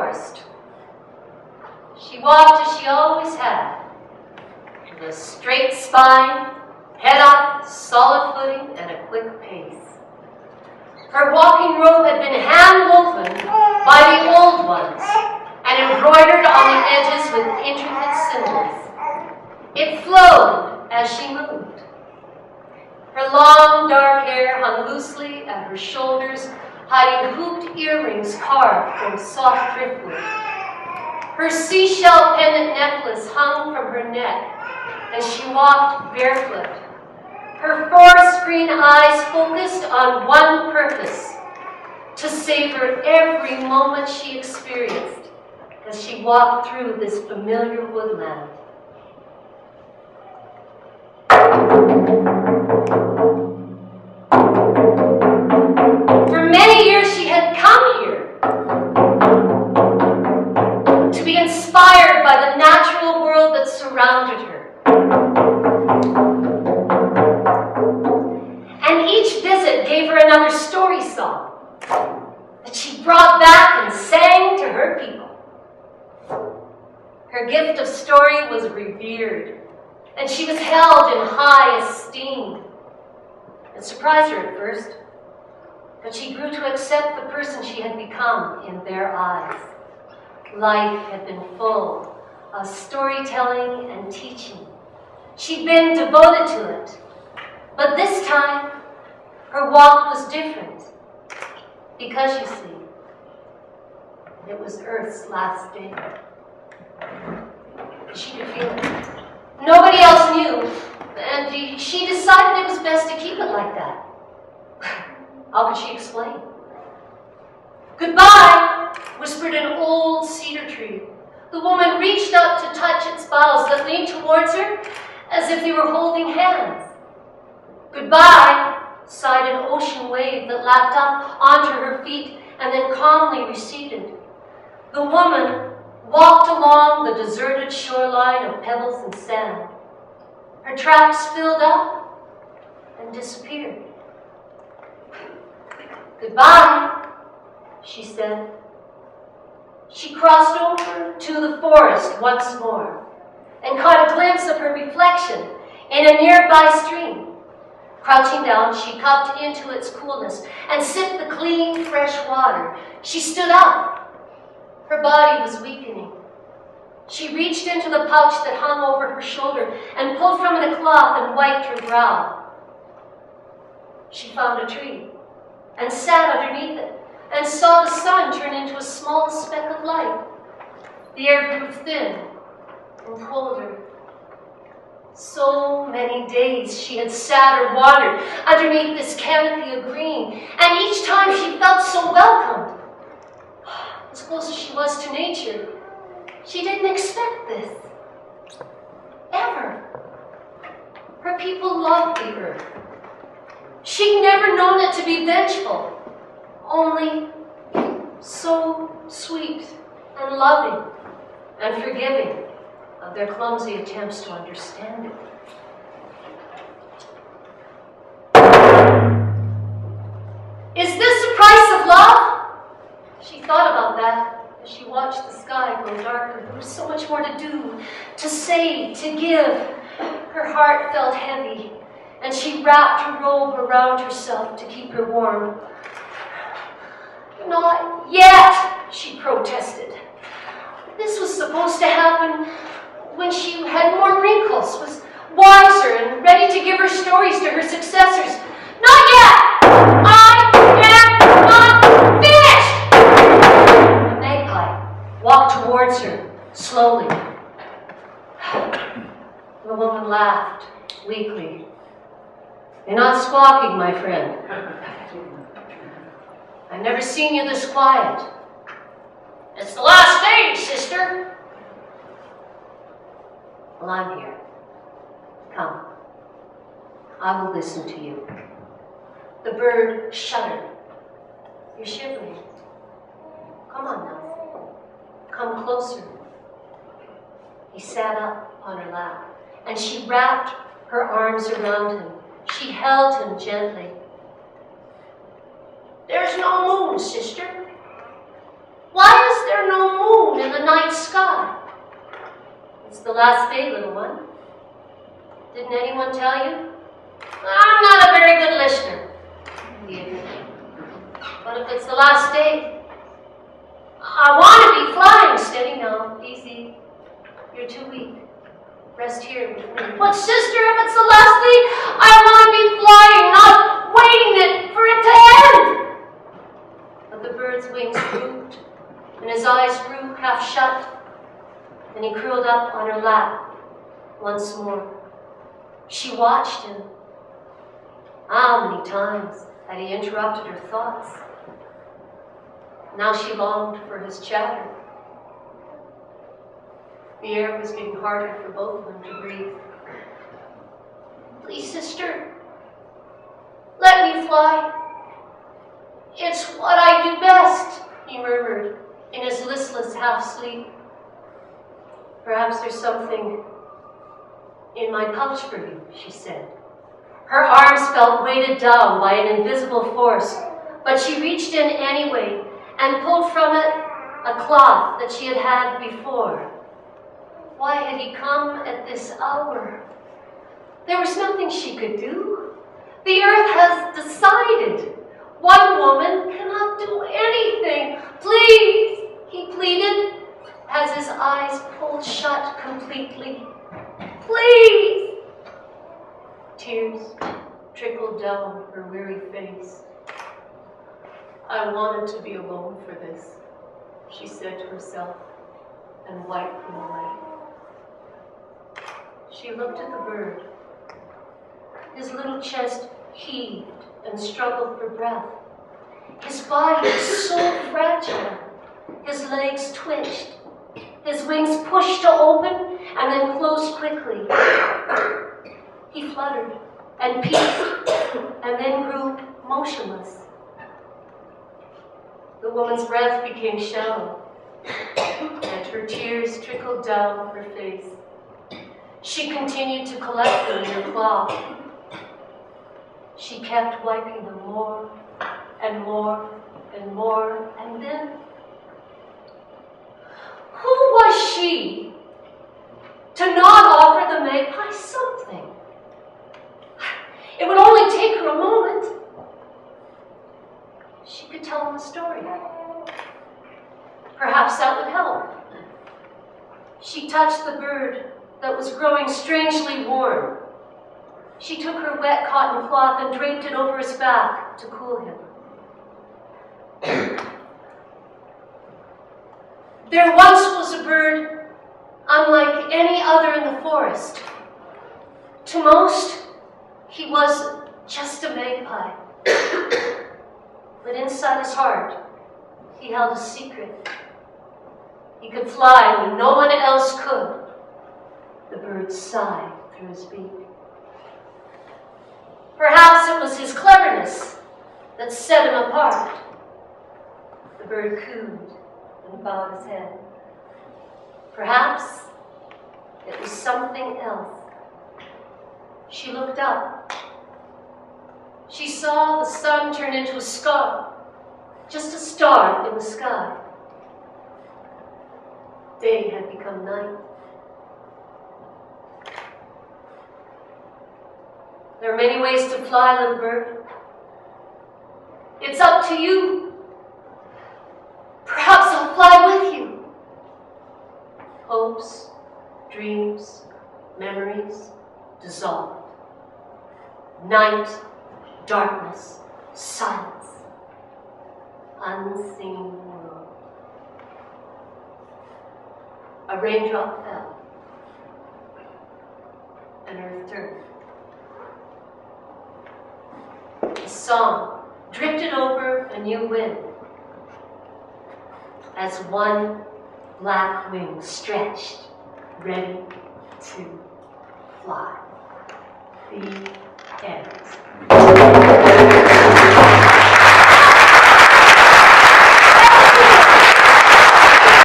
forest. She walked as she always had, with a straight spine, head up, solid footing, and a quick pace. Her walking robe had been hand-woven by the old ones and embroidered on the edges with intricate symbols. It flowed as she moved. Her long, dark hair hung loosely at her shoulders, hiding hooped earrings carved from soft driftwood. Her seashell pendant necklace hung from her neck as she walked barefoot. Her forest green eyes focused on one purpose: to savor every moment she experienced as she walked through this familiar woodland. For many years she had come here to be inspired by the natural world that surrounded her. And each visit gave her another story song that she brought back and sang to her people. Her gift of story was revered, and she was held in high esteem. It surprised her at first, but she grew to accept the person she had become in their eyes. Life had been full of storytelling and teaching. She'd been devoted to it, but this time, her walk was different, because, you see, it was Earth's last day. She could feel it. Nobody else knew, and she decided it was best to keep it like that. How could she explain? "Goodbye," whispered an old cedar tree. The woman reached up to touch its boughs that leaned towards her as if they were holding hands. "Goodbye," sighed an ocean wave that lapped up onto her feet and then calmly receded. The woman walked along the deserted shoreline of pebbles and sand. Her tracks filled up and disappeared. "Goodbye," she said. She crossed over to the forest once more and caught a glimpse of her reflection in a nearby stream. Crouching down, she cupped into its coolness and sipped the clean, fresh water. She stood up. Her body was weakening. She reached into the pouch that hung over her shoulder and pulled from it a cloth and wiped her brow. She found a tree and sat underneath it and saw the sun turn into a small speck of light. The air grew thin and colder. So many days she had sat or wandered underneath this canopy of green, and each time she felt so welcomed. As close as she was to nature, she didn't expect this. Ever. Her people loved the earth. She'd never known it to be vengeful, only so sweet and loving and forgiving of their clumsy attempts to understand it. Is this the price of love? She thought about that as she watched the sky grow darker. There was so much more to do, to say, to give. Her heart felt heavy, and she wrapped her robe around herself to keep her warm. "Not yet," she protested. This was supposed to happen when she had more wrinkles, was wiser and ready to give her stories to her successors. "Not yet! I am not finished!" The magpie walked towards her, slowly. The woman laughed, weakly. "You're not squawking, my friend. I've never seen you this quiet." "It's the last stage, sister." "Well, I'm here. Come. I will listen to you." The bird shuddered. "You're shivering. Come on now. Come closer." He sat up on her lap, and she wrapped her arms around him. She held him gently. "There's no moon, sister." "Why is there no moon?" in the night sky. It's the last day, little one. Didn't anyone tell you? I'm not a very good listener, he admitted. But if it's the last day, I want to be flying. Steady now, easy. You're too weak. Rest here with me. But sister, if it's the last day, I want to be flying, not waiting for it to end. But the bird's wings drooped, and his eyes grew half shut, and he curled up on her lap once more. She watched him. How many times had he interrupted her thoughts? Now she longed for his chatter. The air was getting harder for both of them to breathe. Please, sister, let me fly. It's what I do best, he murmured in his listless half-sleep. Perhaps there's something in my pouch for you, she said. Her arms felt weighted down by an invisible force, but she reached in anyway and pulled from it a cloth that she had had before. Why had he come at this hour? There was nothing she could do. The earth has decided. One woman cannot do anything. Please, he pleaded, as his eyes pulled shut completely. Please! Tears trickled down her weary face. I wanted to be alone for this, she said to herself, and wiped them away. She looked at the bird. His little chest heaved and struggled for breath. His body was so fragile. His legs twitched. His wings pushed to open and then closed quickly. He fluttered and peeped and then grew motionless. The woman's breath became shallow, and her tears trickled down her face. She continued to collect them in her cloth. She kept wiping them more and more and more, and then, who was she to not offer the magpie something? It would only take her a moment. She could tell him a story. Perhaps that would help. She touched the bird that was growing strangely warm. She took her wet cotton cloth and draped it over his back to cool him. There once was a bird unlike any other in the forest. To most, he was just a magpie. But inside his heart, he held a secret. He could fly when no one else could. The bird sighed through his beak. Perhaps it was his cleverness that set him apart. The bird cooed and bowed his head. Perhaps it was something else. She looked up. She saw the sun turn into a star, just a star in the sky. Day had become night. There are many ways to fly, little bird. It's up to you. Perhaps I'll fly with you. Hopes, dreams, memories dissolved. Night, darkness, silence. Unseen world. A raindrop fell, and earth turned. A song drifted over a new wind as one black wing stretched, ready to fly. The end.